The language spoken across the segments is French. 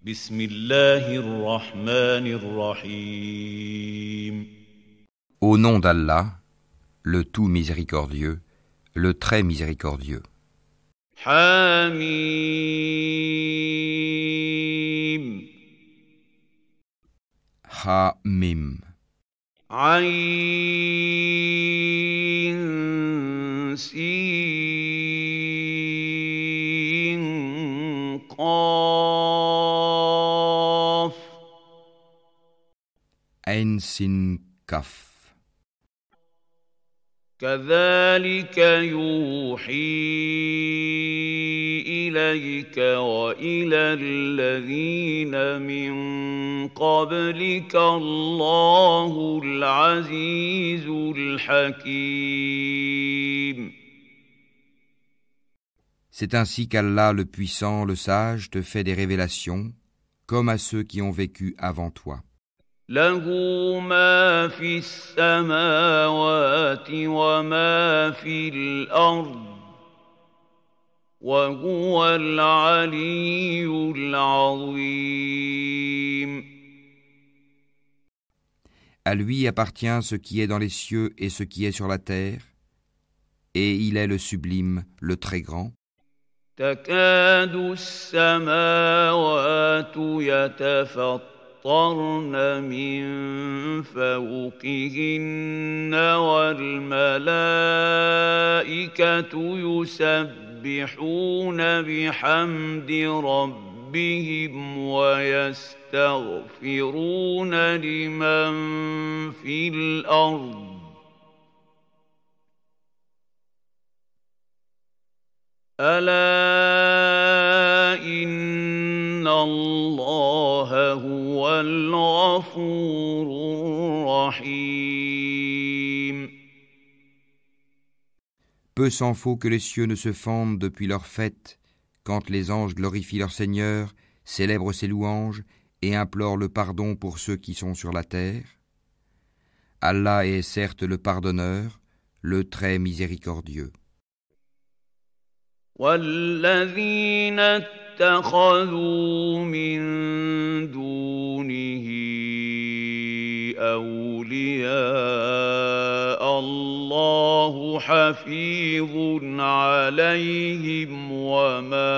بسم الله الرحمن الرحيم. Au nom d'Allah, le tout miséricordieux, le très miséricordieux. حميم Ha-mim. عين سين قاف Ain Sin Kaf. كذلك يوحي إليك وإلى الذين من قبلك الله العزيز الحكيم. C'est ainsi qu'Allah le puissant, le sage, te fait des révélations, comme à ceux qui ont vécu avant toi. له ما في السماوات وما في الأرض وهو العلي العظيم. À lui appartient ce qui est dans les cieux et ce qui est sur la terre, et il est le sublime, le très grand. تكاد السماوات يتفطرن من فوقهن والملائكة يسبحون بحمد ربهم ويستغفرون لمن في الأرض ألا إن الله هو الغفور الرحيم. Peu s'en faut que les cieux ne se fendent depuis leur fête, quand les anges glorifient leur Seigneur, célèbrent ses louanges et implorent le pardon pour ceux qui sont sur la terre. Allah est certes le pardonneur, le très miséricordieux. والذين اتخذوا من دونه أولياء الله حفيظ عليهم وما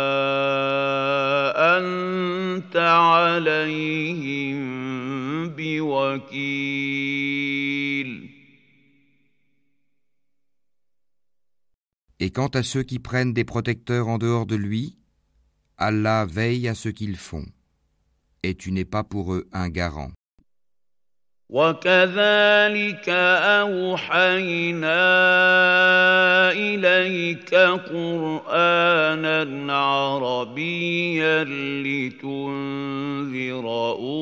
أنت عليهم بوكيل. Et quant à ceux qui prennent des protecteurs en dehors de lui, Allah veille à ce qu'ils font, et tu n'es pas pour eux un garant. وكذلك أوحينا إليك قرآنا عربيا لتنذر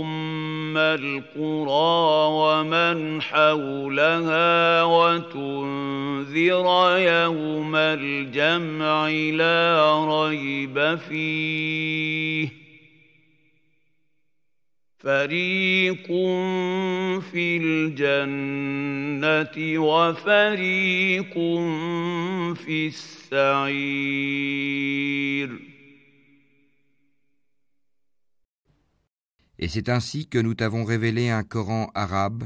أم القرى ومن حولها وتنذر يوم الجمع لا ريب فيه فريق في الجنة وفريق في السعير. Et c'est ainsi que nous t'avons révélé un Coran arabe,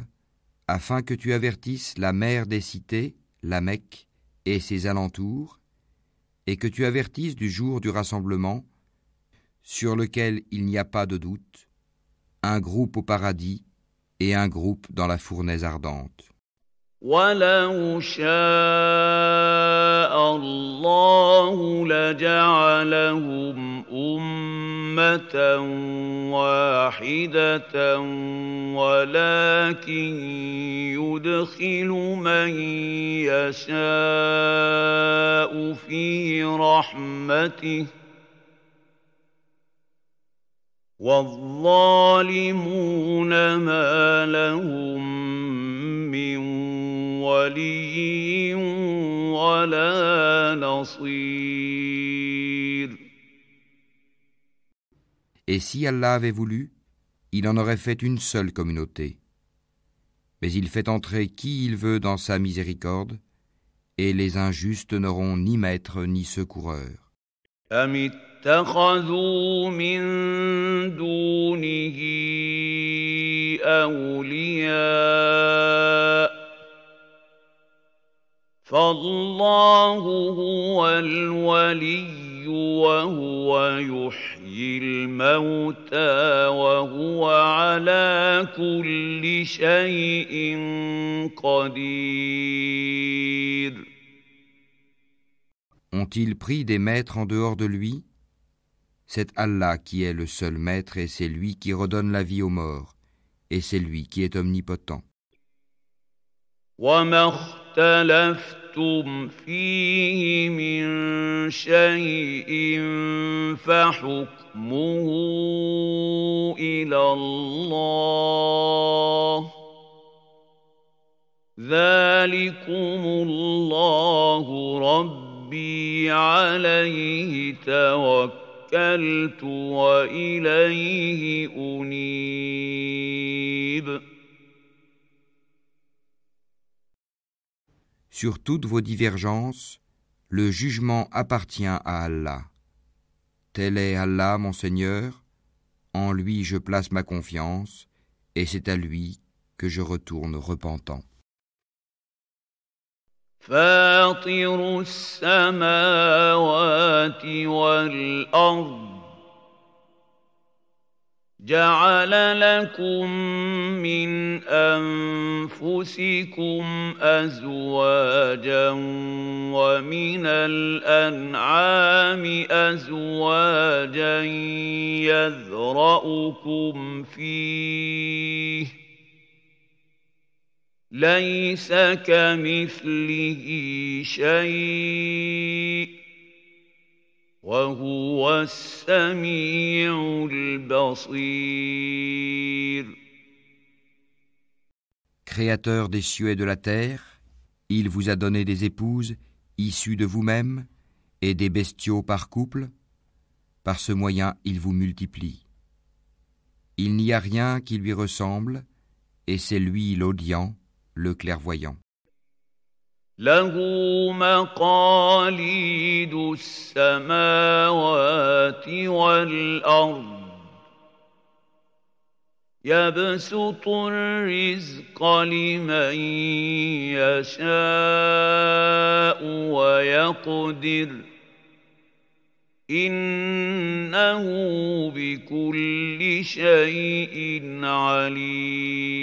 afin que tu avertisses la mère des cités, la Mecque, et ses alentours, et que tu avertisses du jour du rassemblement, sur lequel il n'y a pas de doute, un groupe au paradis et un groupe dans la fournaise ardente. وَلَوْ شَاءَ اللَّهُ لَجَعَلَهُمْ أُمَّةً وَاحِدَةً وَلَكِنْ يُدْخِلُ مَن يَشَاءُ فِي رَحْمَتِهِ وَالظَّالِمُونَ مَا لَهُم مِّن وَلِيٍّ وَلَا نَصِيرٍ. Et si Allah avait voulu, il en aurait fait une seule communauté. Mais il fait entrer qui il veut dans sa miséricorde, et les injustes n'auront ni maître ni secoureur. أَمِ اتَّخَذُوا مِن دُونِهِ أولياء فالله هو الولي وهو يحيي الموتى وهو على كل شيء قدير. Ont-ils pris des maîtres en dehors de lui? C'est Allah qui est le seul maître et c'est lui qui redonne la vie aux morts et c'est lui qui est omnipotent. وما اختلفتم فيه من شيء فحكمه إلى الله ذلكم الله ربي عليه توكلت وإليه أنيب. Sur toutes vos divergences, le jugement appartient à Allah. Tel est Allah, mon Seigneur, en lui je place ma confiance, et c'est à lui que je retourne repentant. فاطر السماوات والأرض جعل لكم من أنفسكم أزواجا ومن الأنعام أزواجا يذرأكم فيه ليس كمثله شيء وهو السميع البصير. Créateur des cieux et de la terre, il vous a donné des épouses issues de vous-même et des bestiaux par couple. Par ce moyen, il vous multiplie. Il n'y a rien qui lui ressemble, et c'est lui l'audient, le clairvoyant. له مقاليد السماوات والأرض يبسط الرزق لمن يشاء ويقدر إنه بكل شيء عليم.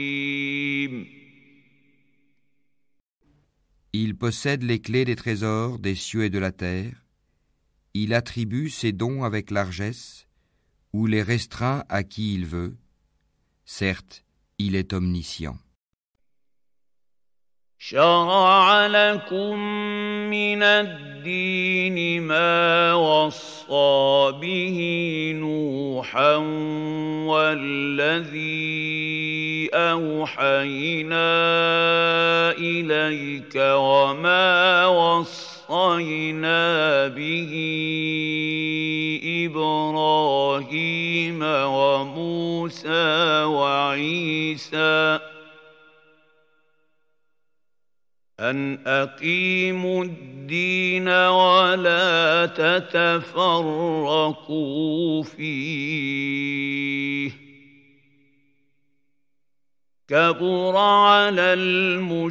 Il possède les clés des trésors des cieux et de la terre. Il attribue ses dons avec largesse ou les restreint à qui il veut. Certes, il est omniscient. شرع لكم من الدين ما وصى به نوحا والذي أوحينا إليك وما وصينا به إبراهيم وموسى وعيسى أن أقيموا الدين ولا تتفرقوا فيه كبر على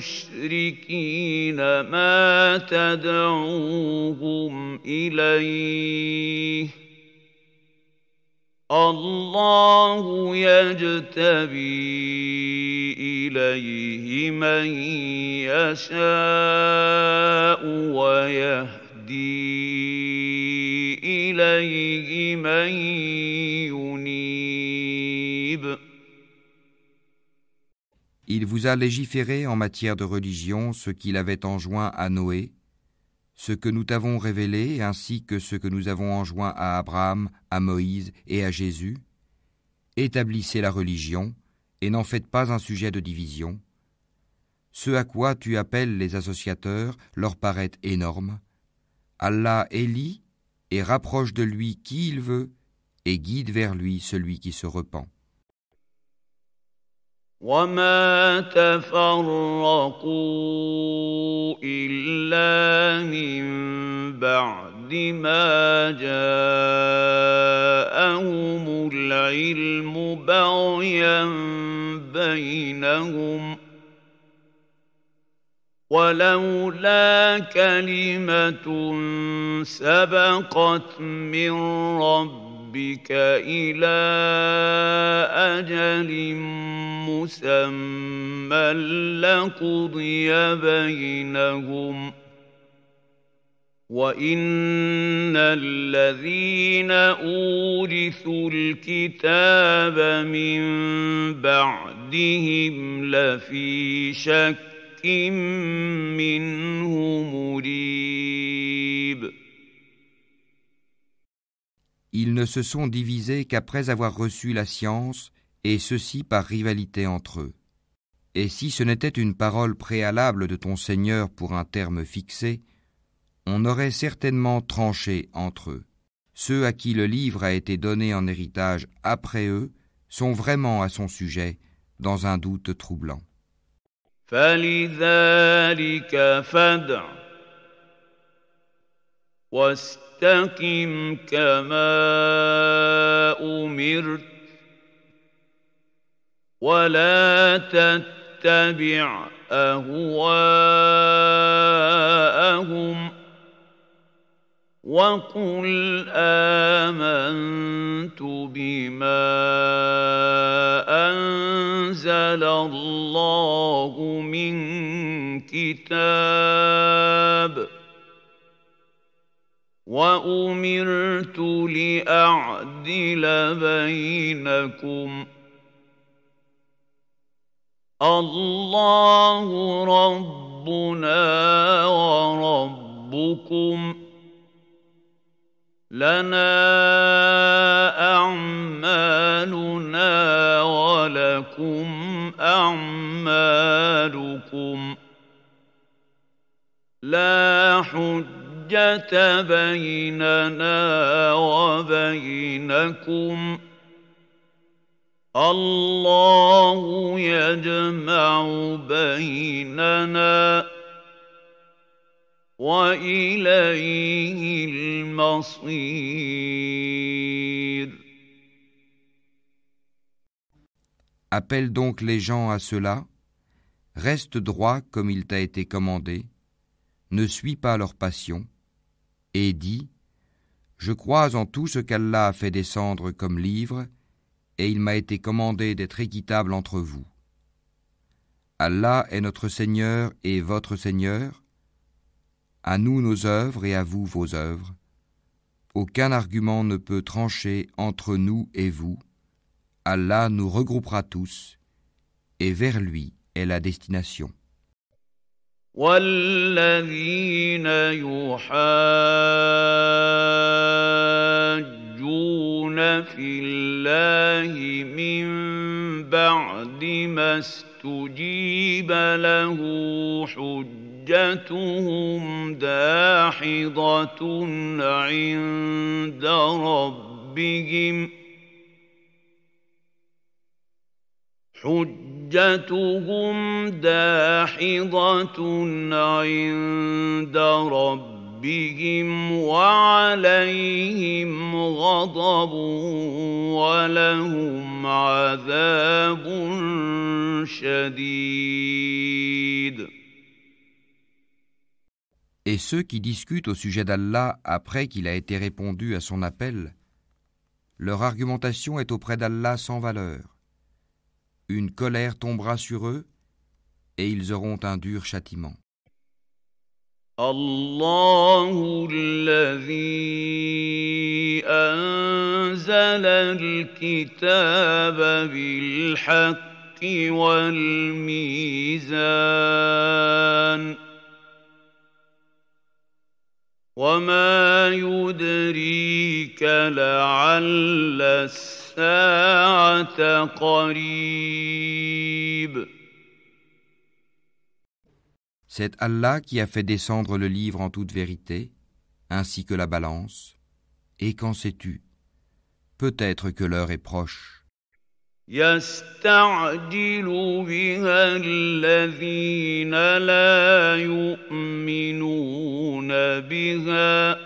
المشركين ما تدعوهم إليه الله يجتبي إليه من يشاء ويهدي إليه من ينيب. Il vous a légiféré en matière de religion ce qu'il avait enjoint à Noé, ce que nous t'avons révélé ainsi que ce que nous avons enjoint à Abraham, à Moïse et à Jésus. Établissez la religion et n'en faites pas un sujet de division. Ce à quoi tu appelles les associateurs leur paraît énorme. Allah élit et rapproche de lui qui il veut et guide vers lui celui qui se repent. وما تفرقوا إلا من بعد بعد ما جاءهم العلم بغيا بينهم ولولا كلمة سبقت من ربك إلى أجل مسمى لقضي بينهم وإن الذين أورثوا الكتاب من بعدهم لفي شك منه مريب. Ils ne se sont divisés qu'après avoir reçu la science, et ceci par rivalité entre eux. Et si ce n'était une parole préalable de ton Seigneur pour un terme fixé, on aurait certainement tranché entre eux. Ceux à qui le livre a été donné en héritage après eux sont vraiment à son sujet dans un doute troublant. فلذلك فادع واستقم كما أمرت ولا تتبع أهواءهم وقل آمنت بما أنزل الله من كتاب وأمرت لأعدل بينكم الله ربنا وربكم لنا أعمالنا ولكم أعمالكم لا حجة بيننا وبينكم الله يجمع بيننا وإليه المصير. Appelle donc les gens à cela, reste droit comme il t'a été commandé, ne suis pas leur passion, et dis, je crois en tout ce qu'Allah a fait descendre comme livre, et il m'a été commandé d'être équitable entre vous. Allah est notre Seigneur et votre Seigneur, à nous nos œuvres et à vous vos œuvres. Aucun argument ne peut trancher entre nous et vous. Allah nous regroupera tous, et vers lui est la destination. والذين يحاجون في الله من بعد ما استجيب له حجتهم داحضة عند ربهم عند ربهم وعليهم غضب ولهم عذاب شديد. Et ceux qui discutent au sujet d'Allah après qu'il a été répondu à son appel, leur argumentation est auprès d'Allah sans valeur. Une colère tombera sur eux et ils auront un dur châtiment. الله الذي أنزل الكتاب بالحق والميزان وما يدريك لعل الساعة قريب. C'est Allah qui a fait descendre le livre en toute vérité, ainsi que la balance. Et qu'en sais-tu? Peut-être que l'heure est proche. يستعجل بها الذين لا يؤمنون بها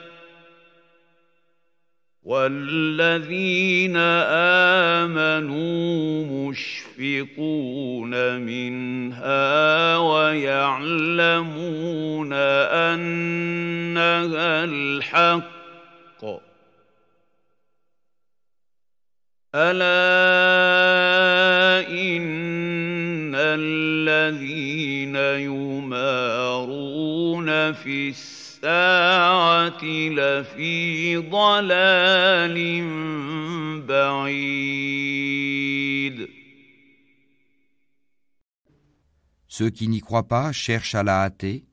والذين آمنوا مشفقون منها ويعلمون أنها الحق ألا إن الذين يمارون في الساعة لفي ضلال بعيد. Ceux qui n'y croient pas cherchent à la hâter,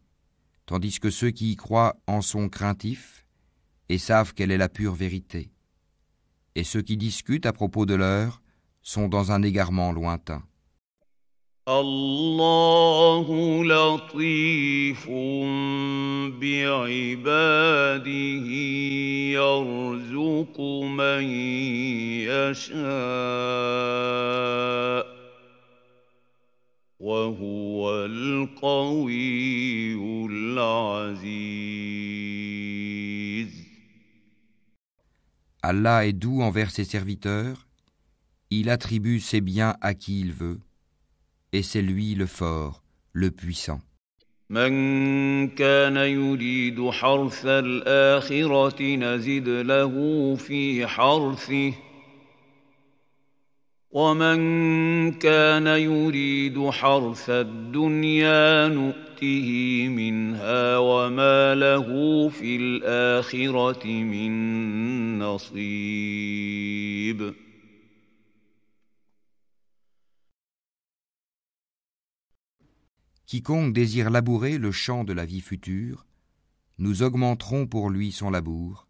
tandis que ceux qui y croient en sont craintifs et savent quelle est la pure vérité. Et ceux qui discutent à propos de l'heure sont dans un égarement lointain. Allahu latifun bi'ibadihi yarzuqu man yasha' wa huwa al-qawiyyul aziz. Allah est doux envers ses serviteurs, il attribue ses biens à qui il veut, et c'est lui le fort, le puissant. من كان يريد حرث الآخرة نزد له في حرثه ومن كان يريد حرث الدنيا نؤته منها وما له في الآخرة من نصيب. Quiconque désire labourer le champ de la vie future, nous augmenterons pour lui son labour.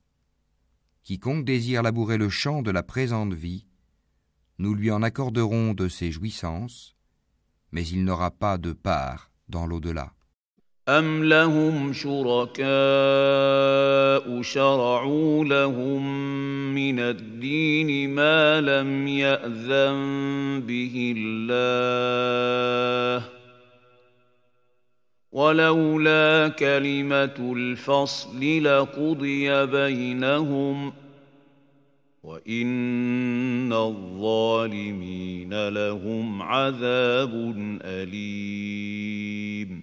Quiconque désire labourer le champ de la présente vie, nous lui en accorderons de ses jouissances, mais il n'aura pas de part dans l'au-delà. أَمْ لَهُمْ شُرَكَاءُ شَرَعُوا لَهُم مِّنَ الدِّينِ مَا لَمْ يَأْذَن بِهِ اللَّهُ ولولا كلمة الفصل لقضي بينهم وإن الظالمين لهم عذاب أليم.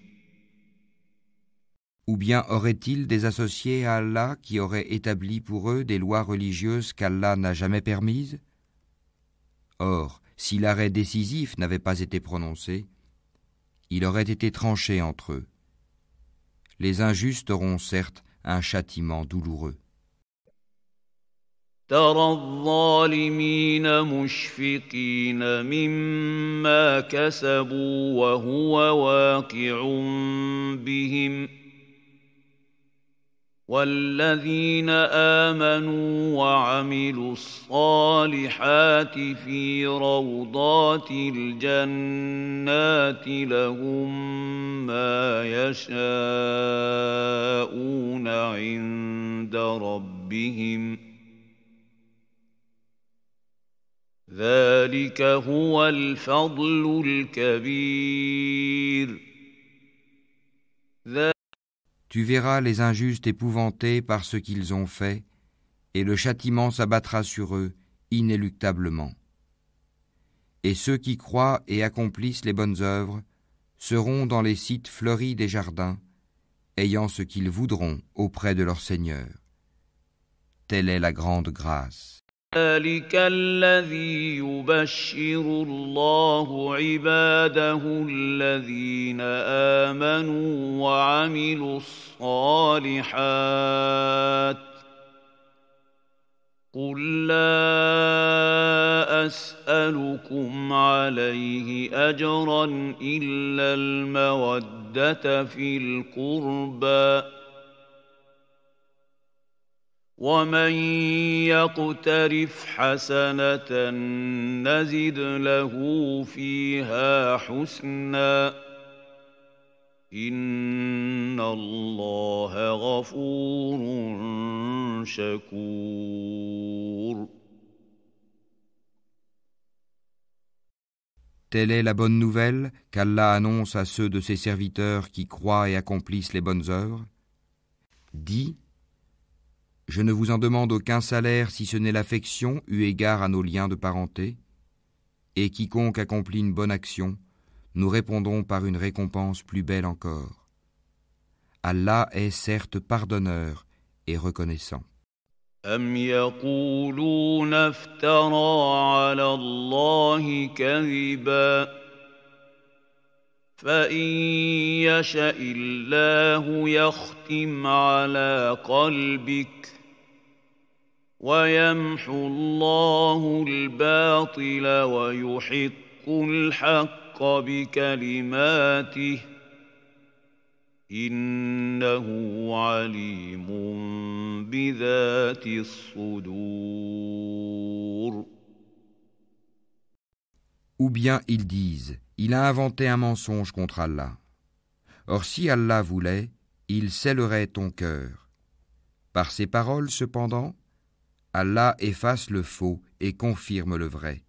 Ou bien auraient-ils des associés à Allah qui auraient établi pour eux des lois religieuses qu'Allah n'a jamais permises? Or, si l'arrêt décisif n'avait pas été prononcé, il aurait été tranché entre eux. Les injustes auront certes un châtiment douloureux. ترى الظالمين مشفقين مما كسبوا وهو واقع بهم والذين آمنوا وعملوا الصالحات في روضات الجنات لهم ما يشاءون عند ربهم ذلك هو الفضل الكبير. Tu verras les injustes épouvantés par ce qu'ils ont fait, et le châtiment s'abattra sur eux inéluctablement. Et ceux qui croient et accomplissent les bonnes œuvres seront dans les sites fleuris des jardins, ayant ce qu'ils voudront auprès de leur Seigneur. Telle est la grande grâce. ذلك الذي يبشر الله عباده الذين آمنوا وعملوا الصالحات قل لا أسألكم عليه أجرا إلا المودة في القربى ومن يقترف حسنة نزد له فيها حسنا إن الله غفور شكور. Telle est la bonne nouvelle qu'Allah annonce à ceux de ses serviteurs qui croient et accomplissent les bonnes œuvres. Dis, Je ne vous en demande aucun salaire si ce n'est l'affection eu égard à nos liens de parenté, et quiconque accomplit une bonne action, nous répondons par une récompense plus belle encore. Allah est certes pardonneur et reconnaissant. أم يقولون افترى على الله كذبا فإن يشأ الله يختم على قلبك ويمحو الله الباطل ويحق الحق بكلماته إنه عليم بذات الصدور. Ou bien ils disent, il a inventé un mensonge contre Allah. Or si Allah voulait, il scellerait ton cœur. Par ces paroles cependant, Allah efface le faux et confirme le vrai.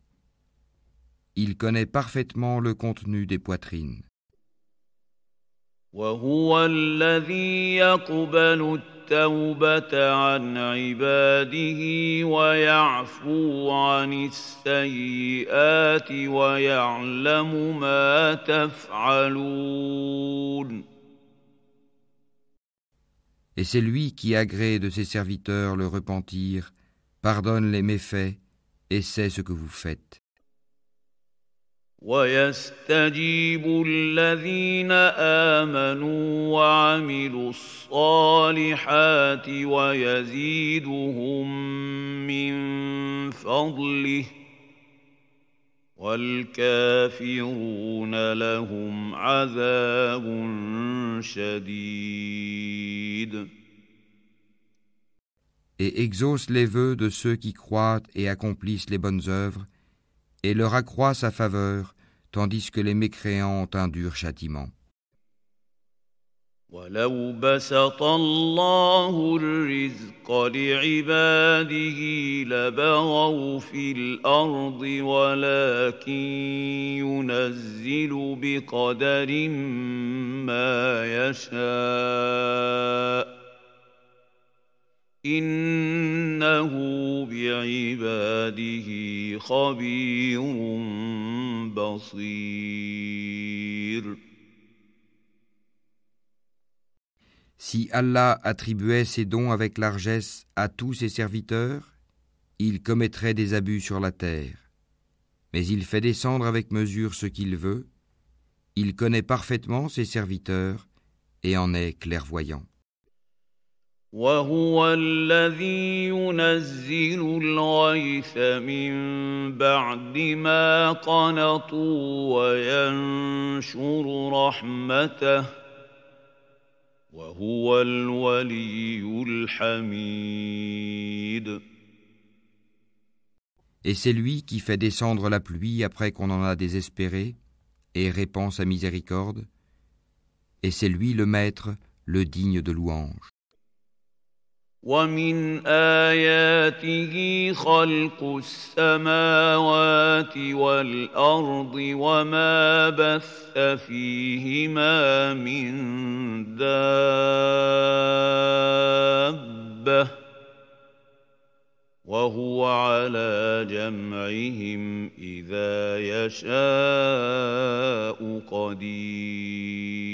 Il connaît parfaitement le contenu des poitrines. وهو الذي يقبل التوبة عن عباده ويعفو عن السيئات ويعلم ما تفعلون. Et c'est lui qui agrée de ses serviteurs le repentir, pardonne les méfaits et sait ce que vous faites. ويستجيب الذين آمنوا وعملوا الصالحات ويزيدهم من فضله والكافرون لهم عذاب شديد. Et exauce les vœux de ceux qui croient et accomplissent les bonnes œuvres, et leur accroît sa faveur, tandis que les mécréants ont un dur châtiment. وَلَوْ بَسَطَ اللَّهُ الرِّزْقَ لِعِبَادِهِ لَبَغَوْا فِي الْأَرْضِ وَلَكِن يُنَزِّلُ بِقَدَرٍ مَّا يَشَاءُ إِنَّهُ بِعِبَادِهِ خَبِيرٌ بَصِيرٌ. Si Allah attribuait ses dons avec largesse à tous ses serviteurs, il commettrait des abus sur la terre. Mais il fait descendre avec mesure ce qu'il veut, il connaît parfaitement ses serviteurs et en est clairvoyant. وهو الذي ينزل الغيث من بعد ما قنطوا وينشر رحمته وهو الولي الحميد. Et c'est lui qui fait descendre la pluie après qu'on en a désespéré et répand sa miséricorde, et c'est lui le maître, le digne de louange. ومن آياته خلق السماوات والأرض وما بث فيهما من دابة وهو على جمعهم إذا يشاء قدير.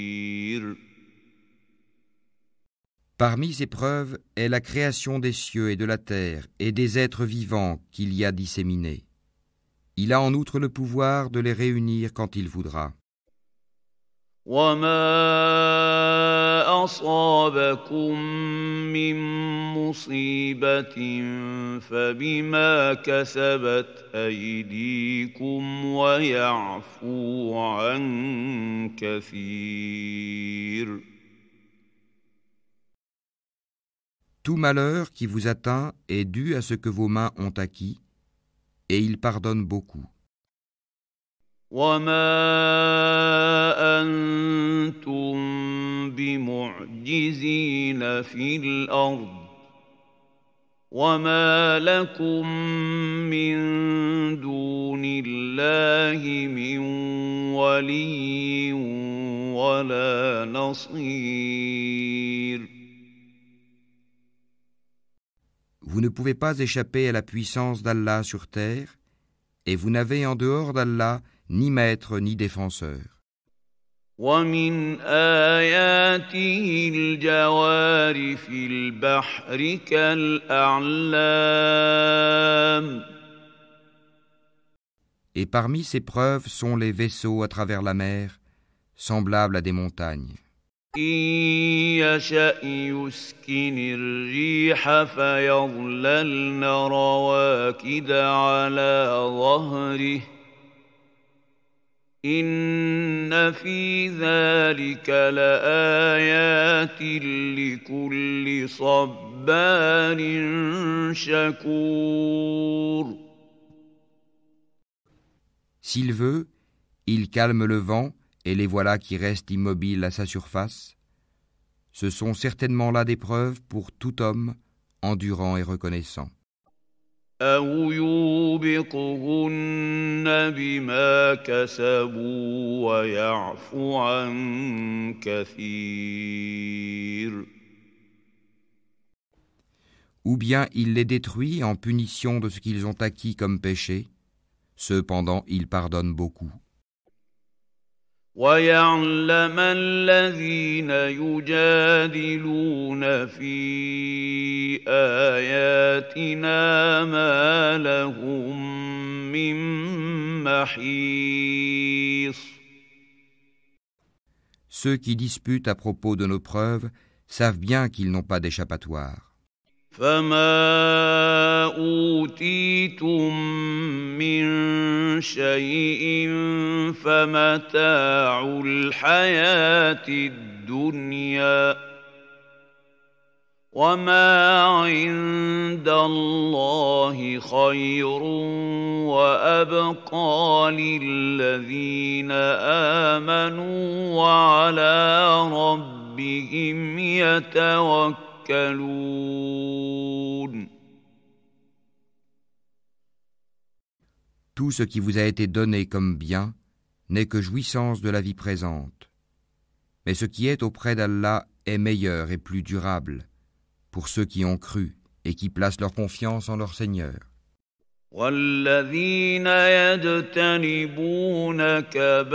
Parmi ces preuves est la création des cieux et de la terre et des êtres vivants qu'il y a disséminés. Il a en outre le pouvoir de les réunir quand il voudra. وما أصابكم من مصيبة فبما كسبت أيديكم ويعفو عن كثير. Tout malheur qui vous atteint est dû à ce que vos mains ont acquis, et il pardonne beaucoup. وما أنتم بمعجزين في الأرض وما لكم من دون الله من ولي ولا نصير. Vous ne pouvez pas échapper à la puissance d'Allah sur terre, et vous n'avez en dehors d'Allah ni maître ni défenseur. ومن آياته الجوار في البحر كالأعلام Et parmi ces preuves sont les vaisseaux à travers la mer, semblables à des montagnes. إن يشأ يسكن الريح فيظللن رواكد على ظهره إن في ذلك لآيات لكل صبار شكور. S'il veut, il calme le vent, et les voilà qui restent immobiles à sa surface. Ce sont certainement là des preuves pour tout homme endurant et reconnaissant. أو يوبقهن بما كسبوا ويعفو عن كثير. Ou bien il les détruit en punition de ce qu'ils ont acquis comme péché. Cependant, il pardonne beaucoup. ويعلم الذين يجادلون في آياتنا ما لهم من محيص. Ceux qui disputent à propos de nos preuves savent bien qu'ils n'ont pas d'échappatoire. فما أوتيتم من شيء فمتاع الحياة الدنيا وما عند الله خير وأبقى للذين آمنوا وعلى ربهم يتوكلون. Tout ce qui vous a été donné comme bien n'est que jouissance de la vie présente. Mais ce qui est auprès d'Allah est meilleur et plus durable pour ceux qui ont cru et qui placent leur confiance en leur Seigneur. والذين يجتنبون كبائر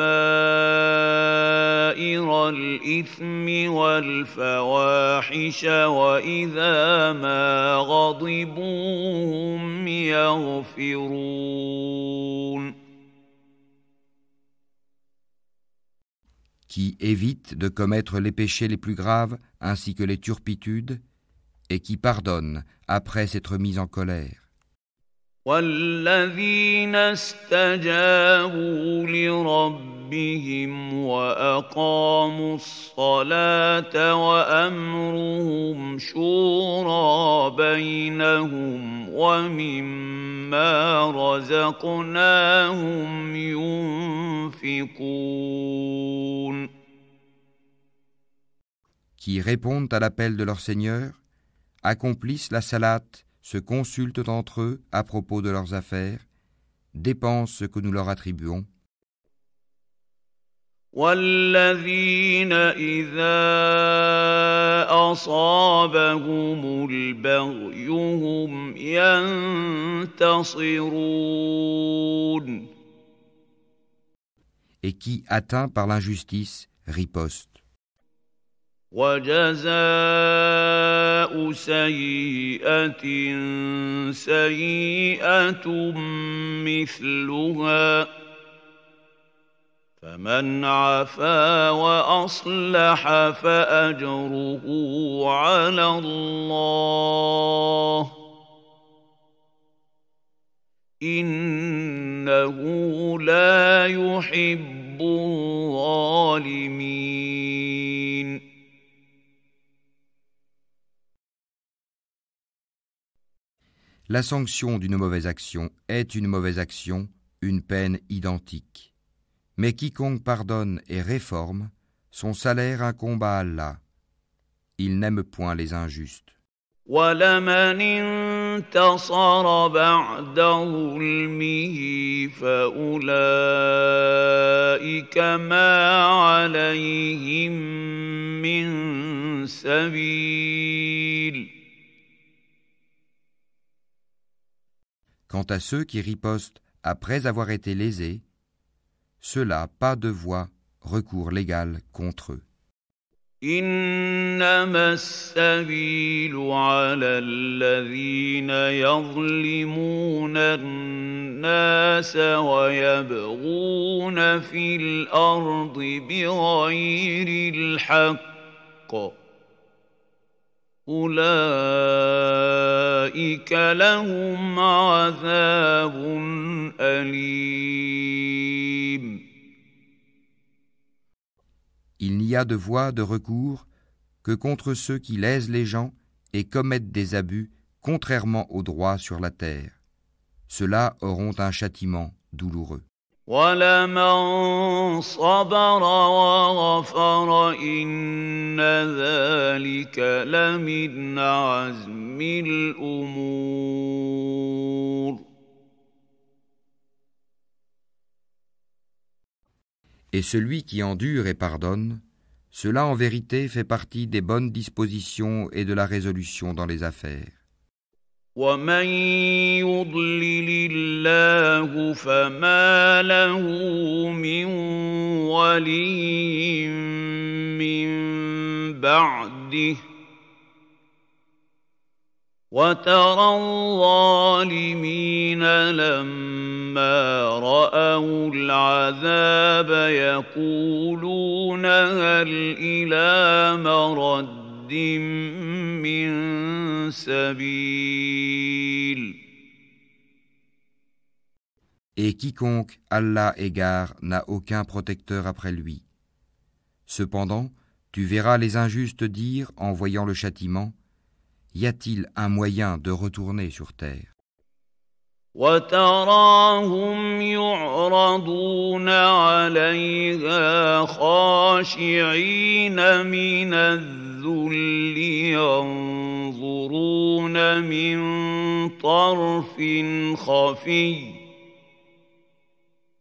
الإثم والفواحش وإذا ما غضبوا هم يغفرون. Qui évitent de commettre les péchés les plus graves ainsi que les turpitudes et qui pardonnent après s'être mis en colère. والذين استجابوا لربهم وأقاموا الصلاة وأمرهم شورى بينهم ومما رزقناهم ينفقون. Qui répondent à l'appel de leur Seigneur, accomplissent la salate, se consultent entre eux à propos de leurs affaires, dépensent ce que nous leur attribuons. والذين إذا أصابهم البغي هم ينتصرون. Et qui, atteints par l'injustice, ripostent. وجزاء سيئة سيئة مثلها فمن عفا وأصلح فأجره على الله إنه لا يحب الظالمين. La sanction d'une mauvaise action est une mauvaise action, une peine identique. Mais quiconque pardonne et réforme, son salaire incombe à Allah. Il n'aime point les injustes. وَلَمَنِ انتَصَرَ بَعْدَ ظُلْمِهِ فَأُولَئِكَ مَا عَلَيْهِمْ مِنْ سَبِيلٍ. سبيل. Quant à ceux qui ripostent après avoir été lésés, ceux-là, pas de voie, recours légal contre eux. إنما السبيل على الذين يظلمون الناس ويبغون في الأرض بغير الحق أولئك لهم عذاب أليم. Il n'y a de voie de recours que contre ceux qui lèsent les gens et commettent des abus contrairement au droit sur la terre. Ceux-là auront un châtiment douloureux. وَلَمَنْ صَبَرَ وَغَفَرَ إِنَّ ذَلِكَ لَمِنْ عَزْمِ الْأُمُورِ. Et celui qui endure et pardonne, cela en vérité fait partie des bonnes dispositions et de la résolution dans les affaires. وَمَنْ يُضْلِلِ اللَّهُ فَمَا لَهُ مِنْ وَلِيٍّ مِّنْ بَعْدِهِ وَتَرَى الظَّالِمِينَ لَمَّا رَأَوُا الْعَذَابَ يَقُولُونَ هَلْ إِلَىٰ مَرَدٍّ مِّن سَبِيلٍ. Et quiconque Allah égare n'a aucun protecteur après lui. Cependant, tu verras les injustes dire, en voyant le châtiment, y a-t-il un moyen de retourner sur terre? وَتَرَاهُمْ يُعْرَضُونَ عَلَيْهَا خَاشِعِينَ مِنَ الذُّلِّ يَنظُرُونَ مِن طَرْفٍ خَفِيٍّ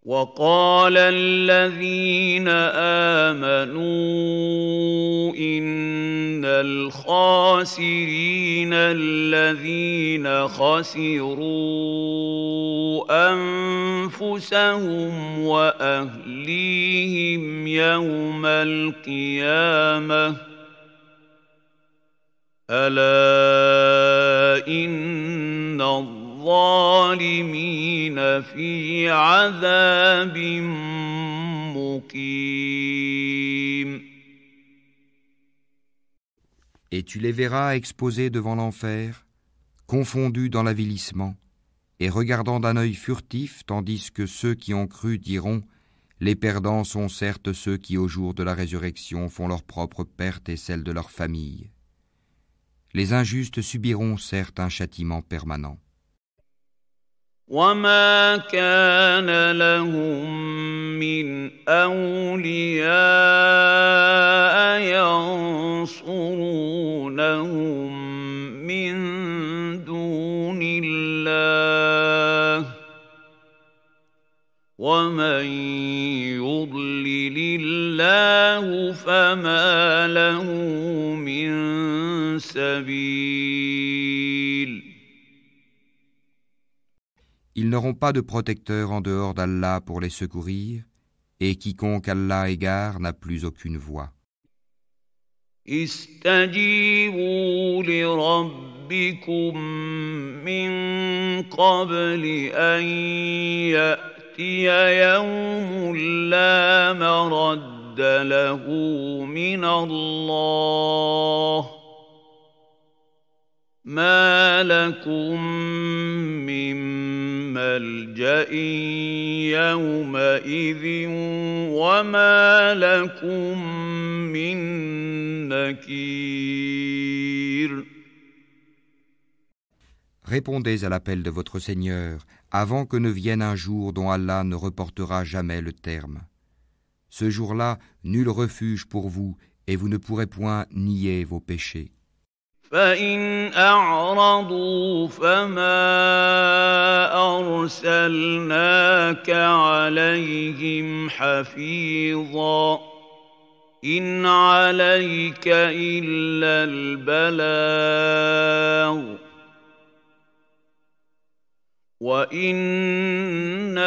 وَقَالَ الَّذِينَ آمَنُوا إِنَّ الْخَاسِرِينَ الَّذِينَ خَسِرُوا أَنفُسَهُمْ وَأَهْلِيهِمْ يَوْمَ الْقِيَامَةِ أَلَا إِنَّ الظَّالِمِينَ فِي عَذَابٍ مُقِيمٍ. Et tu les verras exposés devant l'enfer, confondus dans l'avilissement, et regardant d'un œil furtif, tandis que ceux qui ont cru diront « Les perdants sont certes ceux qui au jour de la résurrection font leur propre perte et celle de leur famille. » Les injustes subiront certes un châtiment permanent. وَمَا كَانَ لَهُم مِّنْ أَوْلِيَاءَ يَنصُرُونَهُم مِّن دُونِ اللَّهِ وَمَن يُضْلِلِ اللَّهُ فَمَا لَهُ مِن سَبِيلٍ. Ils n'auront pas de protecteur en dehors d'Allah pour les secourir, et quiconque Allah égare n'a plus aucune voie. استجيبوا لربكم من قبل أن يأتي يوم لا مرد له من الله ما لكم من ملجأ يومئذ وما لكم من نكير. Répondez à l'appel de votre Seigneur avant que ne vienne un jour dont Allah ne reportera jamais le terme. Ce jour-là, nul refuge pour vous et vous ne pourrez point nier vos péchés. فإن أعرضوا فما أرسلناك عليهم حفيظا إن عليك إلا البلاغ وَإِنَّا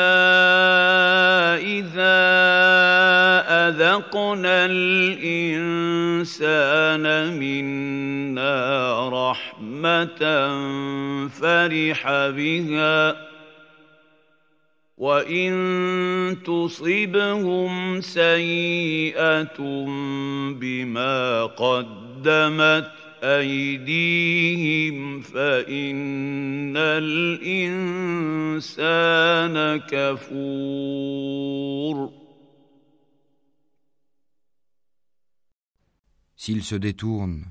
إِذَا أَذَقْنَا الْإِنسَانَ مِنَّا رَحْمَةً فَرِحَ بِهَا وَإِن تُصِبْهُمْ سَيِّئَةٌ بِمَا قَدَّمَتْ أَيْدِيهِمْ فَإِنَّ الْإِنسَانَ كَفُورٌ. S'ils se détournent,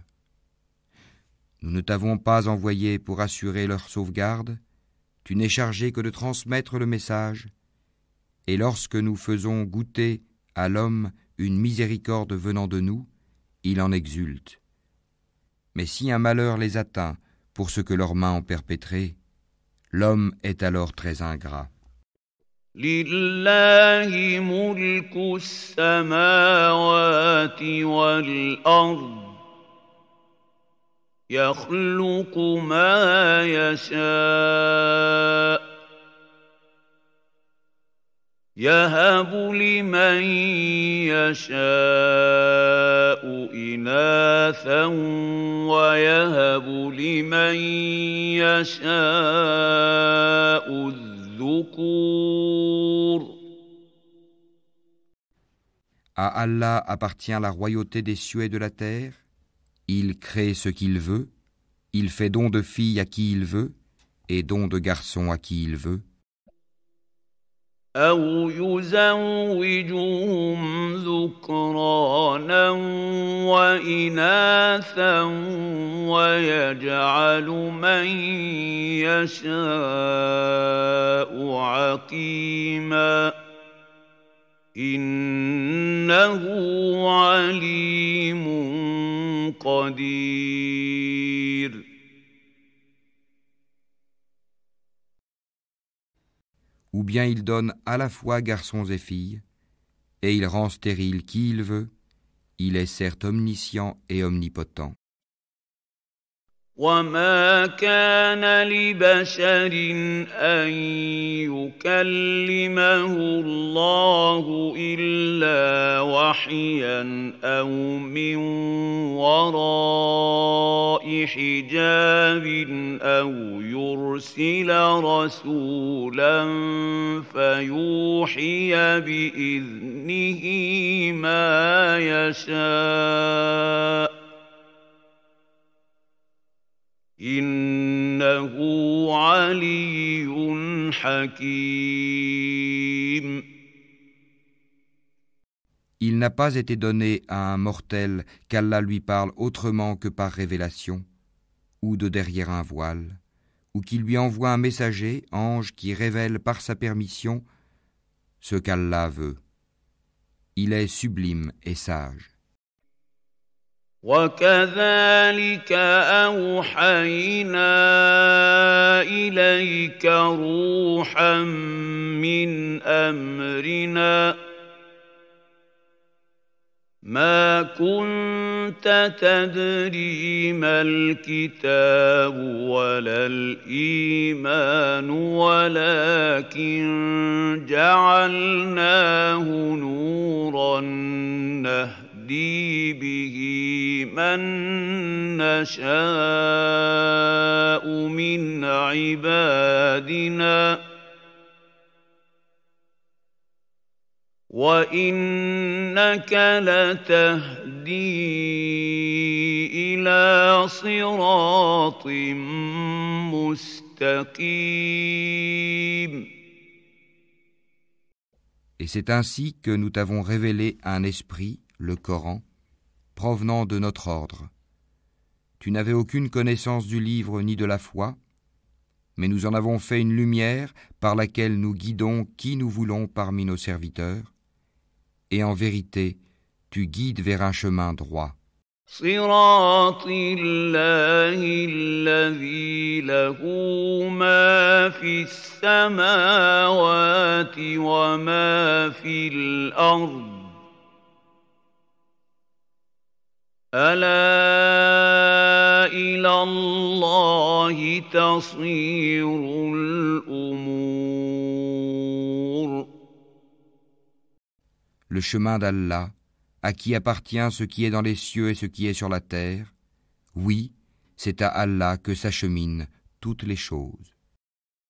nous ne t'avons pas envoyé pour assurer leur sauvegarde, tu n'es chargé que de transmettre le message, et lorsque nous faisons goûter à l'homme une miséricorde venant de nous, il en exulte. Mais si un malheur les atteint pour ce que leurs mains ont perpétré, l'homme est alors très ingrat. لله ملك السماوات والأرض يخلق ما يشاء يهب لمن يشاء إناثا ويهب لمن يشاء الذكور. À Allah appartient la royauté des cieux et de la terre. Il crée ce qu'il veut, il fait don de filles à qui il veut, et don de garçons à qui il veut. أَوْ يُزَوِّجُهُمْ ذُكْرَانًا وَإِنَاثًا وَيَجْعَلُ مَن يَشَاءُ عَقِيمًا إِنَّهُ عَلِيمٌ قَدِيرٌ. Ou bien il donne à la fois garçons et filles, et il rend stérile qui il veut, il est certes omniscient et omnipotent. وَمَا كَانَ لِبَشَرٍ أَن يُكَلِّمَهُ اللَّهُ إِلَّا وَحْيًا أَوْ مِن وَرَاءِ حِجَابٍ أَوْ يُرْسِلَ رَسُولًا فَيُوحِيَ بِإِذْنِهِ مَا يَشَاءُ إِنَّهُ عَلِيٌّ حَكِيمٌ. Il n'a pas été donné à un mortel qu'Allah lui parle autrement que par révélation, ou de derrière un voile, ou qu'il lui envoie un messager, ange, qui révèle par sa permission ce qu'Allah veut. Il est sublime et sage. وَكَذَلِكَ أَوْحَيْنَا إِلَيْكَ رُوحًا مِّنْ أَمْرِنَا مَا كُنتَ تَدْرِي مَا الْكِتَابُ وَلَا الْإِيمَانُ وَلَٰكِن جَعَلْنَاهُ نُورًا نَّهْدِي بِهِ مَن نَّشَاءُ مِنْ عِبَادِنَا وَإِنَّكَ لَتَهْدِي إِلَىٰ صِرَاطٍ مُّسْتَقِيمٍ. Et c'est ainsi que nous t'avons révélé un esprit, le Coran, provenant de notre ordre. Tu n'avais aucune connaissance du livre ni de la foi, mais nous en avons fait une lumière par laquelle nous guidons qui nous voulons parmi nos serviteurs, et en vérité, tu guides vers un chemin droit. صراط الله الذي له ما في السماوات وما في الأرض ألا إلى الله تصير الأمور. Le chemin d'Allah, à qui appartient ce qui est dans les cieux et ce qui est sur la terre, oui, c'est à Allah que s'acheminent toutes les choses.